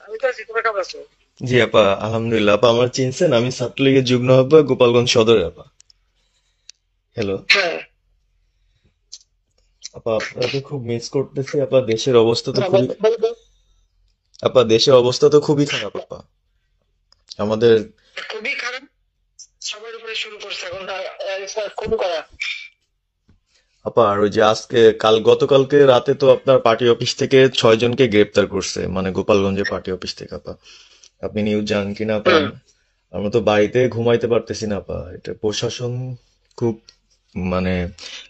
আমি তো আছি, তোমরা কেমন আছো? জি আপা, আলহামদুলিল্লাহ। আপা আমার চিনছেন? আমি ছাত্রলীগের যুগ্ম আহ্বায়ক, গোপালগঞ্জ সদরে আপা। হ্যালো। হ্যাঁ। আপা আপনাকে খুব মিস করতেছি আপা। দেশের অবস্থা তো হ্যাঁ, খুবই আপা, দেশের অবস্থা তো খুবই খারাপ আপা। আমাদের খুবই খারাপ। সবার উপরে শুরু করছে এখন খুবই করা। আপা, আর ওই যে আজকে গতকালকে রাতে তো আপনার পার্টি অফিস থেকে 6 জনকে গ্রেপ্তার করছে, মানে গোপালগঞ্জের পার্টি অফিস থেকে আপা। আপনি নিউজ জানেন কিনা আপা? হুম। আমরা তো বাড়িতে ঘুমাইতে পারতেছি না আপা। এটা প্রশাসন খুব মানে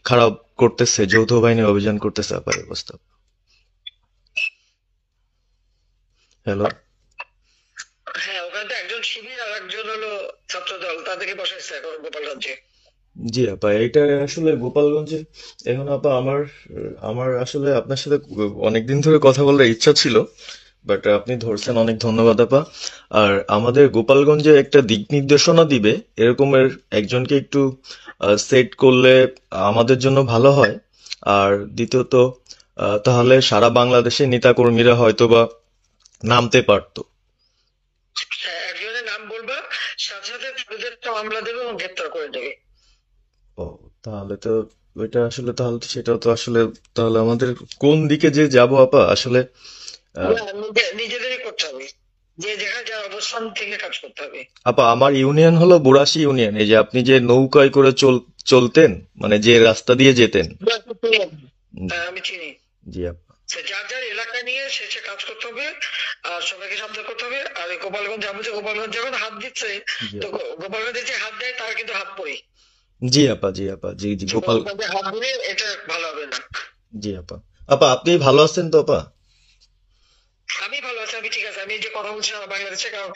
খারাপ করতেছে, যৌথ বাহিনী অভিযান করতেছে আপা, এই অবস্থা। হ্যালো। হ্যাঁ, ওখানে তো একজন শিবির আর একজন হলো ছাত্র দল, তাদেরকে বসাইছে এখন গোপালগঞ্জে। জি আপা, এটা আসলে গোপালগঞ্জে এখন আপা আমার আমার আসলে আপনার সাথে অনেকদিন ধরে কথা বলার ইচ্ছা ছিল, বাট আপনি ধরছেন, অনেক ধন্যবাদ আপা। আর আমাদের গোপালগঞ্জে একটা দিক নির্দেশনা দিবে এরকমের একজনকে একটু সেট করলে আমাদের জন্য ভালো হয়। আর দ্বিতীয়ত তাহলে সারা বাংলাদেশে নেতাকর্মীরা হয়তোবা নামতে পারতো। হ্যাঁ, একজনের নাম বলবা, সাথে সাথে তাদের একটা মামলা দেবে এবং গ্রেপ্তার করে দেবে। ও, তাহলে তো ওইটা আসলে, তাহলে তো সেটাও তো আসলে, তাহলে আমাদের কোন দিকে যে যাব আপা আসলে। আহ, না, নিজেদেরই করতে হবে। যে যেখানে যার অবস্থান থেকে কাজ করতে হবে। আপা আমার ইউনিয়ন হলো বুড়াশি ইউনিয়ন। এই যে আপনি যে নৌকায় করে চলতেন, মানে যে রাস্তা দিয়ে যেতেন। জি। হ্যাঁ, আমি চিনি। জি আপা। সে যার যার এলাকা নিয়ে সে সে কাজ করতে হবে। আর সবাইকে সাবধান করতে হবে। আর এই গোপালগঞ্জ যাবো, যে গোপালগঞ্জ যখন হাত দিচ্ছে, জি তো আপা। গোপালগঞ্জে যে হাত দেয় তার কিন্তু হাত পড়ে। জি আপা। জি আপা। জি জি ছোট গোপাল। গোপালগঞ্জে হাত দিলে এটা ভালো হবে না। জি আপা। আপা আপনি ভালো আছেন তো আপা? আমি ভালো আছি, আমি ঠিক আছে। আমি এই যে কথা বলছিলাম বাংলাদেশে, কারণ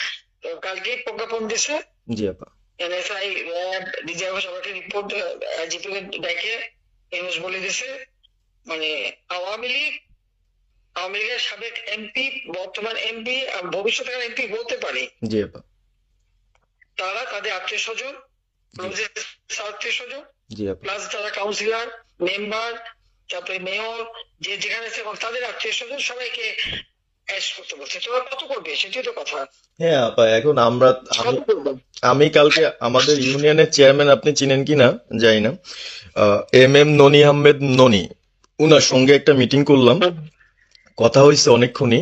কালকে প্রজ্ঞাপন দিছে। জি আপা। এনএসআই, র্যাব, ডিজিএফ সবাইকে রিপোর্ট, জিপি দেখে এনএস বলে দিছে, মানে আওয়ামী লীগ, আওয়ামী লীগের সাবেক এমপি, বর্তমান এমপি, ভবিষ্যতের এমপি বলতে পারে, জি আপা। তারা তাদের আত্মীয় স্বজন, জি ক্লোজের আত্মীয় স্বজন, জি আপা। প্লাস যারা কাউন্সিলর, মেম্বার, তারপরে মেয়র, যে যেখানে আছে এবং তাদের আত্মীয় স্বজন সবাইকে অ্যারেস্ট করতে বলছে। তোরা কত করবে সেটাই তো কথা। হ্যাঁ আপা, এখন আমি কত করবে? আমি কালকে আমাদের ইউনিয়নের চেয়ারম্যান, আপনি চিনেন কি না জানি না, এম ননি আহমেদ ননি, উনার সঙ্গে একটা মিটিং করলাম। কথা হয়েছে অনেকক্ষণই।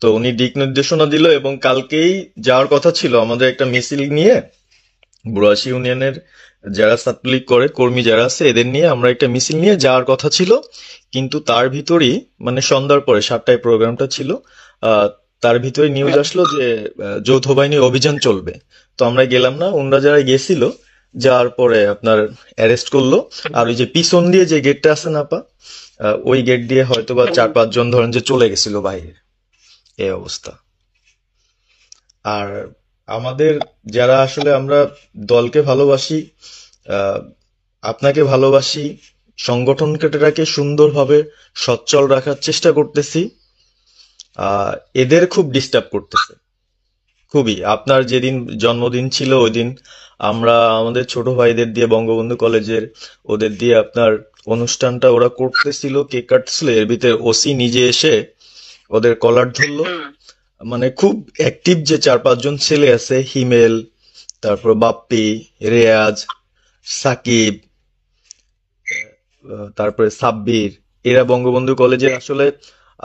তো উনি দিক নির্দেশনা দিল এবং কালকেই যাওয়ার কথা ছিল আমাদের একটা মিছিল নিয়ে। বুড়াশি ইউনিয়নের যারা ছাত্রলীগ করে কর্মী যারা আছে এদের নিয়ে আমরা একটা মিছিল নিয়ে যাওয়ার কথা ছিল। কিন্তু তার ভিতরই, মানে সন্ধ্যার পরে 7টায় প্রোগ্রামটা ছিল, আহ, তার ভিতরে নিউজ আসলো যে যৌথ বাহিনী অভিযান চলবে। তো আমরা গেলাম না। ওনারা যারা গেছিল, যাওয়ার পরে আপনার অ্যারেস্ট করলো। আর ওই যে পিছন দিয়ে যে গেটটা আছে না আপা, ওই গেট দিয়ে হয়তোবা 4-5 জন ধরেন যে চলে গেছিল বাইরে। এই অবস্থা। আর আমাদের যারা আসলে আমরা দলকে ভালোবাসি, আহ, আপনাকে ভালোবাসি, সংগঠনটাকে সুন্দরভাবে সচ্ছল রাখার চেষ্টা করতেছি, আহ, এদের খুব ডিস্টার্ব করতেছে। খুবই। আপনার যেদিন জন্মদিন ছিল ওই দিন আমরা আমাদের ছোট ভাইদের দিয়ে, বঙ্গবন্ধু কলেজের ওদের দিয়ে আপনার অনুষ্ঠানটা ওরা করতেছিল, কেক কাটছিল, এর ভিতরে ওসি নিজে এসে ওদের কলার ধরলো। হুম। মানে খুব অ্যাক্টিভ যে 4-5 জন ছেলে আছে, হিমেল, তারপর বাপ্পি, রেয়াজ, সাকিব, তারপরে সাব্বির, এরা বঙ্গবন্ধু কলেজের আসলে,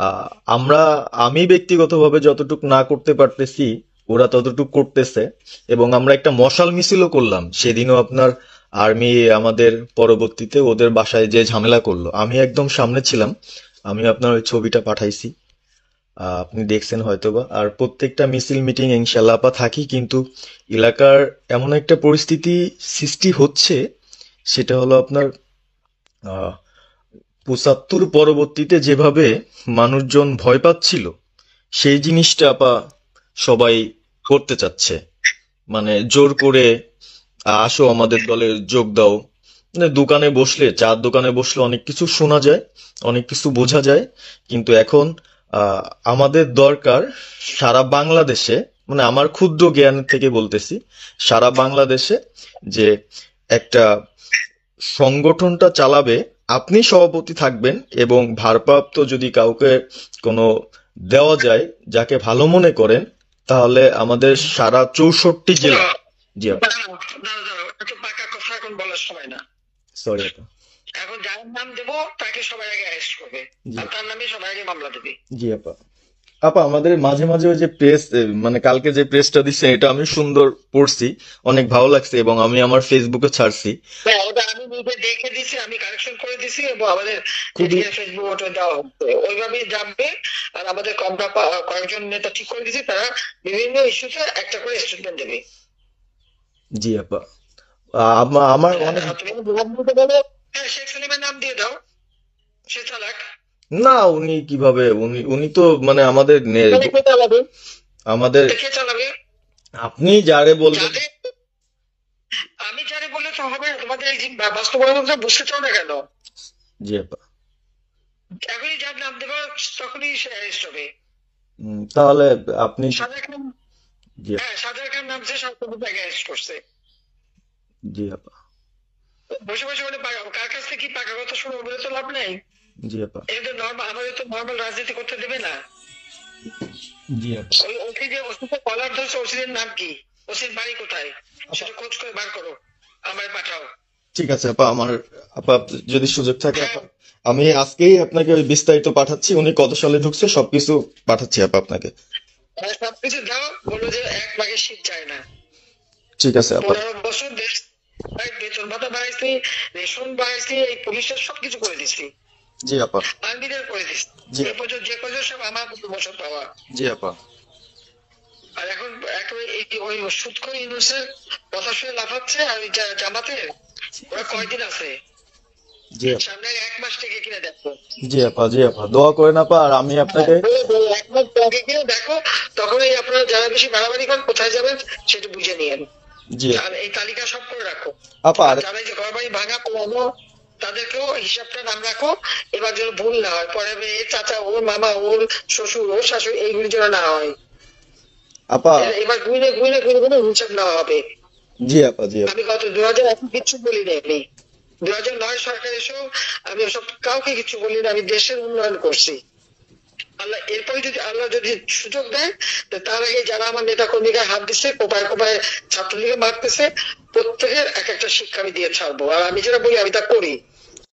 আহ, আমরা আমি ব্যক্তিগতভাবে যতটুকু না করতে পারতেছি ওরা ততটুকু করতেছে। এবং আমরা একটা মশাল মিছিলও করলাম সেদিনও আপনার। আর্মি আমাদের পরবর্তীতে ওদের বাসায় যে ঝামেলা করলো, আমি একদম সামনে ছিলাম। আমি আপনার ওই ছবিটা পাঠাইছি, আপনি দেখছেন হয়তোবা। আর প্রত্যেকটা মিছিল মিটিং ইনশাল্লাহ আপা থাকি, কিন্তু এলাকার এমন একটা পরিস্থিতি সৃষ্টি হচ্ছে, সেটা হলো আপনার 75 পরবর্তীতে যেভাবে মানুষজন ভয় পাচ্ছিল, সেই জিনিসটা আপা সবাই করতে চাচ্ছে। মানে জোর করে আসো আমাদের দলে যোগ দাও। মানে দোকানে বসলে, চার দোকানে বসলে অনেক কিছু শোনা যায়, অনেক কিছু বোঝা যায়। কিন্তু এখন আহ, আমাদের দরকার সারা বাংলাদেশে, মানে আমার ক্ষুদ্র জ্ঞান থেকে বলতেছি, সারা বাংলাদেশে যে একটা সংগঠনটা চালাবে, আপনি সভাপতি থাকবেন এবং ভারপ্রাপ্ত যদি কাউকে কোনো দেওয়া যায় যাকে ভালো মনে করেন, তাহলে আমাদের সারা 64 জেলা। জি আপা, একটু পাকা কথা এখন বলার সময় না। সরি আপা। এখন যার নাম দেবো তাকে সবাই আগে অ্যারেস্ট করবে, জি আর তার নামে সবাই আগে মামলা দেবে। জি আপা। আপা আমাদের মাঝে মাঝে ওই যে প্রেস, মানে কালকে যে প্রেসটা দিচ্ছে এটা আমি সুন্দর পড়ছি, অনেক ভালো লাগছে এবং আমি আমার ফেসবুকে ছাড়ছি। হ্যাঁ, ওটা আমি নিজে দেখে দিছি, আমি কারেকশন করে দিছি এবং আমাদের খুবই ফেসবুক ওটা দেওয়া হচ্ছে, ওইভাবেই যাবে। আর আমাদের আমরা কয়েকজন নেতা ঠিক করে দিছি, তারা বিভিন্ন ইস্যুতে একটা করে স্টেটমেন্ট দেবে। জি আপা। আমার অনেক, তুমি নাম দিতে বলো, হ্যাঁ শেখ সালিমের নাম দিয়ে দাও, সে চালাক। না উনি কিভাবে, উনি উনি তো মানে আমাদের তাহলে কে চালাবে? আমাদের, কে চালাবে? আপনি যারে বলবেন। যাদের আমি যারে বললে তো হবে না, তোমাদের এই যে বাস্তবতা বুঝতে চাও না কেন? জি আপা। এখনই যার নাম দেবো তখনই সে অ্যারেস্ট হবে। তাহলে আপনি, সাজার খান, জি হ্যাঁ সাজার খান নামছে, সব তাকে অ্যারেস্ট করছে। জি আপা। বসে বসে মানে কার কাছ থেকে কি পাকা কথা শুনবো বলে তো লাভ নেই। জি আপা। এটা তো নর্মাল, আমাদের তো নর্মাল রাজনীতি করতে দেবে না। জি আপা। ওই ওসি যে ওসিকে কলার ধরছে, ওসির নাম কি, ওসির বাড়ি কোথায়, সেটা খোঁজ করে বার করো, আমায় পাঠাও। ঠিক আছে আপা, আমার আপা যদি সুযোগ থাকে হ্যাঁ, আপা, আমি আজকেই আপনাকে ওই বিস্তারিত পাঠাচ্ছি, উনি কত সালে ঢুকছে সবকিছু পাঠাচ্ছি আপা আপনাকে। হ্যাঁ, সবকিছু দাও, বলো যে এক ভাগে শীত চায় না। ঠিক আছে আপা। 15 বছর দেশ বেতন ভাতা বাড়াইছি, রেশন বাড়াইছি, এই পুলিশের সবকিছু করে দিচ্ছি, জি আপা। আর্মিদের করে দিচ্ছি। জি এ পর্যন্ত যে পর্যন্ত সব আমার 2 বছর পাওয়া। জি আপা। আর এখন একেবারে এই ওই সুদ করে ইউনুসের কথা শুনে লাফাচ্ছে, আর ওই জামাতের ওরা কয়দিন আছে, জি আপা। সামনে 1 মাস থেকে কিনে দেখো। জি আপা। জি আপা, দোয়া করেন আপা, আর আমি আপনাকে। 1 মাস আগে কিনে দেখো, তখনই আপনারা যারা বেশি বাড়াবাড়ি করেন কোথায় যাবেন সেটা বুঝে নিয়েন। জি আর এই তালিকা সব করে রাখো। আপা। আর আর যারা এই যে ঘর বাড়ি ভাঙা পোড়ানো, তাদেরকেও হিসাবটা নাম রাখো, এবার যেন ভুল না হয়, পরে এর চাচা ওর মামা ওর শ্বশুর ওর শাশুড়ি এইগুলি যেন না হয়। আপা। এবার ঘুরে ঘুরে ঘুরে ঘুরে হিসাব নেওয়া হবে। জি আপা। জি আপা। আমি গত 2001 কিচ্ছু বলি নাই, 2009 সরকার এসেও আমি সব কাউকে কিছু বলি না, আমি দেশের উন্নয়ন করছি। আল্লাহ এরপরে যদি আল্লাহ যদি সুযোগ দেয়, তো তার আগে যারা আমার নেতা কর্মীকে হাত দিচ্ছে, কোপায় কোপায় ছাত্রলীগে মারতেছে, প্রত্যেকের এক একটা শিক্ষা আমি দিয়ে ছাড়বো। আর আমি যেটা বলি আমি তা করি।